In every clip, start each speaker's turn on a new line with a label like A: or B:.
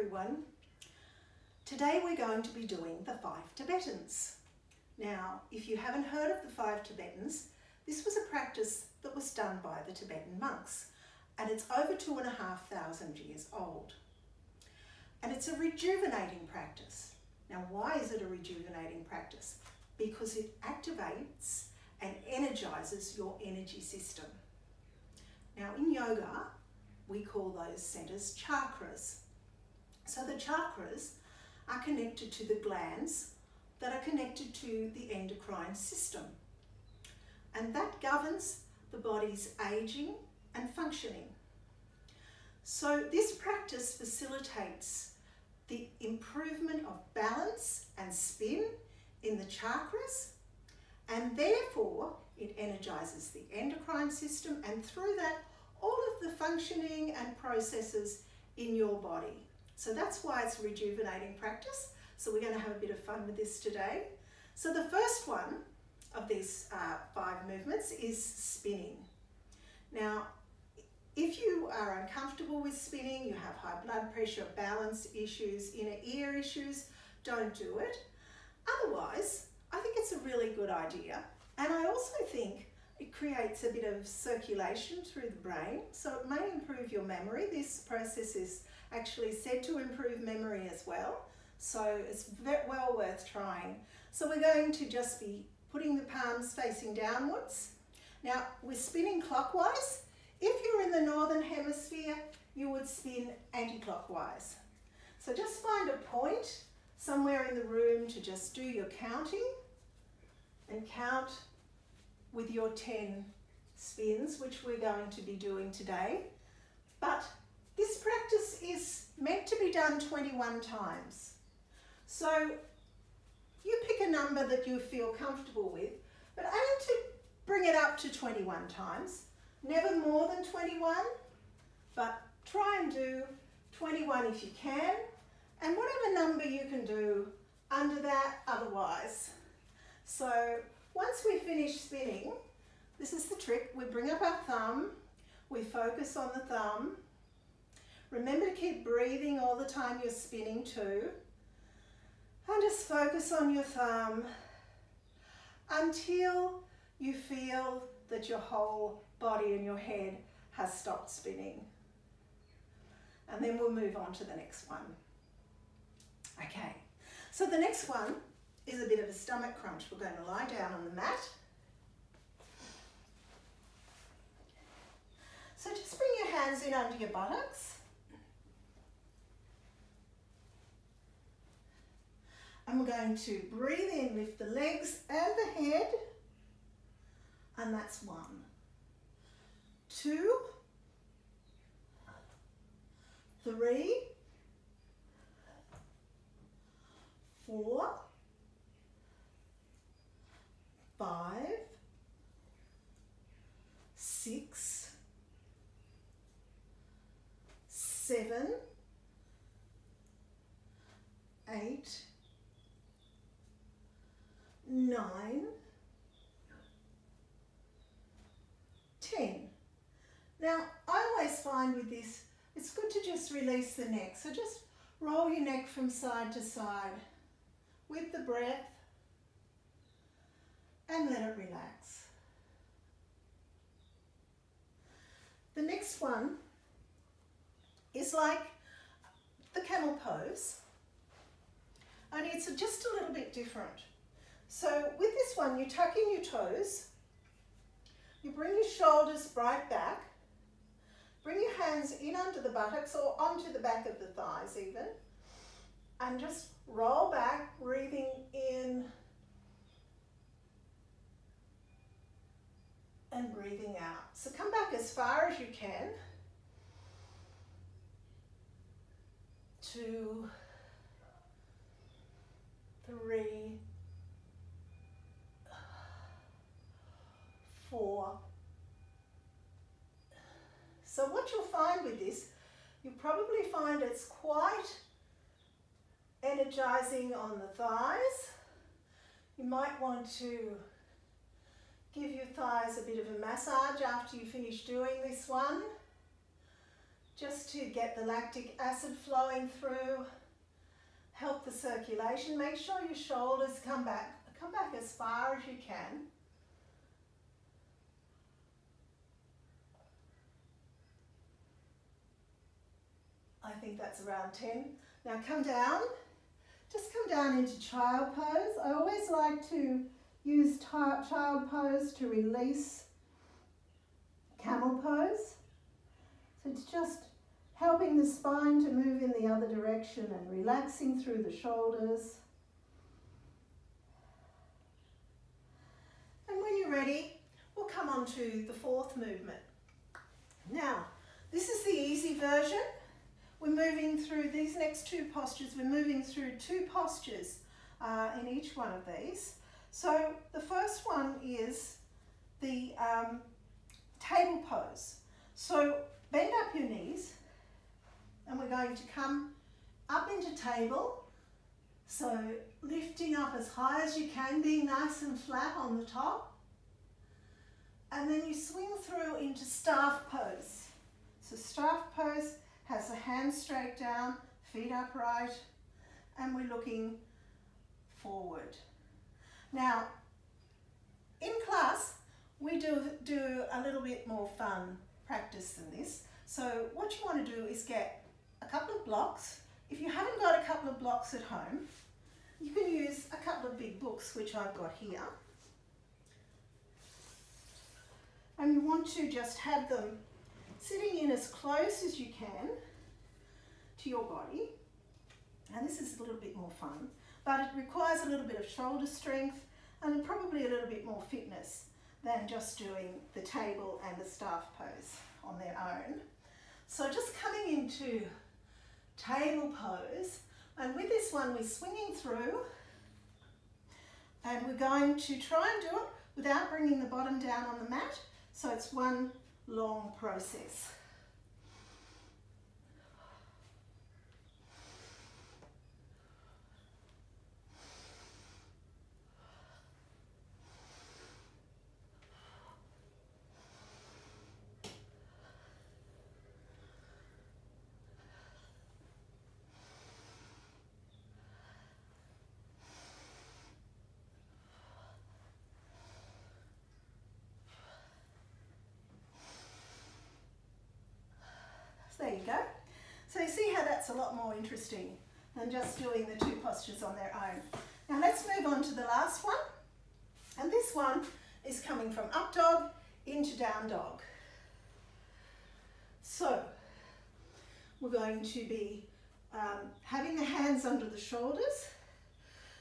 A: everyone. Today we're going to be doing the 5 Tibetans. Now, if you haven't heard of the 5 Tibetans, this was a practice that was done by the Tibetan monks, and it's over 2,500 years old. And it's a rejuvenating practice. Now, why is it a rejuvenating practice? Because it activates and energizes your energy system. Now, in yoga, we call those centers chakras. So the chakras are connected to the glands that are connected to the endocrine system. And that governs the body's aging and functioning. So this practice facilitates the improvement of balance and spin in the chakras, and therefore it energizes the endocrine system, and through that all of the functioning and processes in your body. So that's why it's a rejuvenating practice. So we're going to have a bit of fun with this today. So the first one of these 5 movements is spinning. Now, if you are uncomfortable with spinning, you have high blood pressure, balance issues, inner ear issues, don't do it. Otherwise, I think it's a really good idea. And I also think it creates a bit of circulation through the brain, so it may improve your memory. This process is actually said to improve memory as well, so it's well worth trying. So we're going to just be putting the palms facing downwards. Now, we're spinning clockwise. If you're in the northern hemisphere, you would spin anti-clockwise. So just find a point somewhere in the room to just do your counting and count with your 10 spins, which we're going to be doing today. But this practice is meant to be done 21 times. So you pick a number that you feel comfortable with, but aim to bring it up to 21 times. Never more than 21, but try and do 21 if you can, and whatever number you can do under that otherwise. So once we finish spinning, this is the trick. We bring up our thumb, we focus on the thumb. Remember to keep breathing all the time you're spinning too. And just focus on your thumb until you feel that your whole body and your head has stopped spinning. And then we'll move on to the next one. Okay, so the next one is a bit of a stomach crunch. We're going to lie down on the mat. So just bring your hands in under your buttocks. And we're going to breathe in, lift the legs and the head. And that's 1, 2, 3, 4, 5, 6, 7, 8, 9, 10. Now, I always find with this, it's good to just release the neck. So just roll your neck from side to side with the breath and let it relax. The next one is like the camel pose, only it's just a little bit different. So with this one, you tuck in your toes, you bring your shoulders right back, bring your hands in under the buttocks or onto the back of the thighs even, and just roll back, breathing in and breathing out. So come back as far as you can. 2, 3, 4. So what you'll find with this, you'll probably find it's quite energizing on the thighs. You might want to give your thighs a bit of a massage after you finish doing this one. just to get the lactic acid flowing through, help the circulation. Make sure your shoulders come back as far as you can. I think that's around 10. Now come down, just come down into child pose. I always like to use child pose to release camel pose. So it's just helping the spine to move in the other direction and relaxing through the shoulders. And when you're ready, we'll come on to the fourth movement. Now, this is the easy version. We're moving through these next two postures. We're moving through two postures in each one of these. So the first one is the table pose. So bend up your knees and we're going to come up into table. So lifting up as high as you can, being nice and flat on the top. And then you swing through into staff pose. So staff pose has the hands straight down, feet upright, and we're looking forward. Now, in class, we do a little bit more fun practice than this. So what you want to do is get a couple of blocks. If you haven't got a couple of blocks at home, you can use a couple of big books, which I've got here. And you want to just have them sitting in as close as you can to your body. And this is a little bit more fun, but it requires a little bit of shoulder strength and probably a little bit more fitness than just doing the table and the staff pose on their own. So just coming into table pose, and with this one we're swinging through, and we're going to try and do it without bringing the bottom down on the mat, so it's one long process. There you go. So you see how that's a lot more interesting than just doing the two postures on their own. Now let's move on to the last one. And this one is coming from up dog into down dog. So we're going to be having the hands under the shoulders.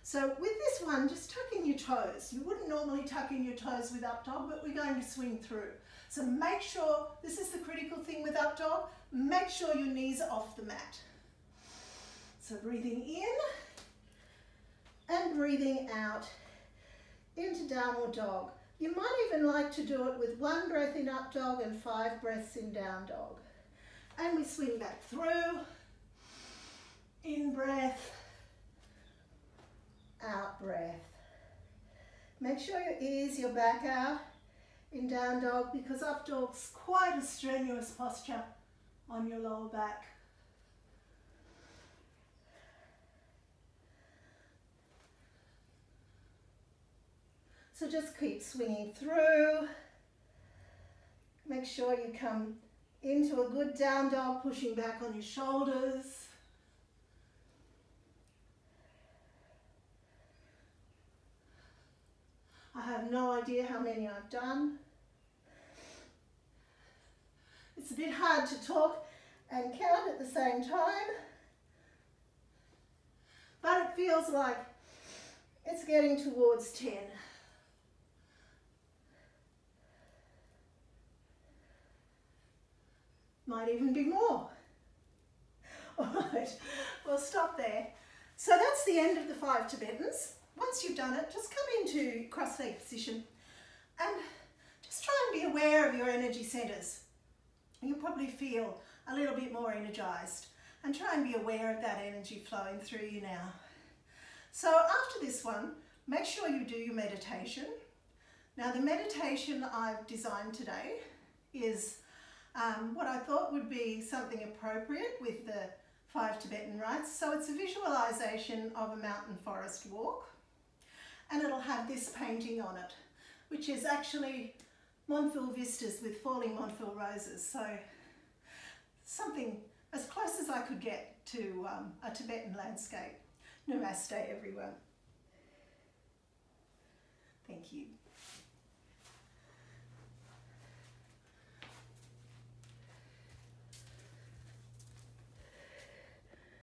A: So with this one, just tuck in your toes. You wouldn't normally tuck in your toes with up dog, but we're going to swing through. So make sure, this is the critical thing with up dog, make sure your knees are off the mat. So breathing in and breathing out into downward dog. You might even like to do it with 1 breath in up dog and 5 breaths in down dog. And we swing back through, in breath, out breath. Make sure your ears, your back out in down dog, because up dog's quite a strenuous posture on your lower back. So just keep swinging through. Make sure you come into a good down dog, pushing back on your shoulders. I have no idea how many I've done. It's a bit hard to talk and count at the same time, but it feels like it's getting towards 10. Might even be more. All right, we'll stop there. So that's the end of the 5 Tibetans. Once you've done it, just come into cross-leg position and just try and be aware of your energy centers. You'll probably feel a little bit more energized, and try and be aware of that energy flowing through you now. So after this one, make sure you do your meditation. Now the meditation I've designed today is what I thought would be something appropriate with the 5 Tibetan rites. So it's a visualisation of a mountain forest walk, and it'll have this painting on it, which is actually Montville vistas with falling Montville roses. So something as close as I could get to a Tibetan landscape. Namaste everyone. Thank you.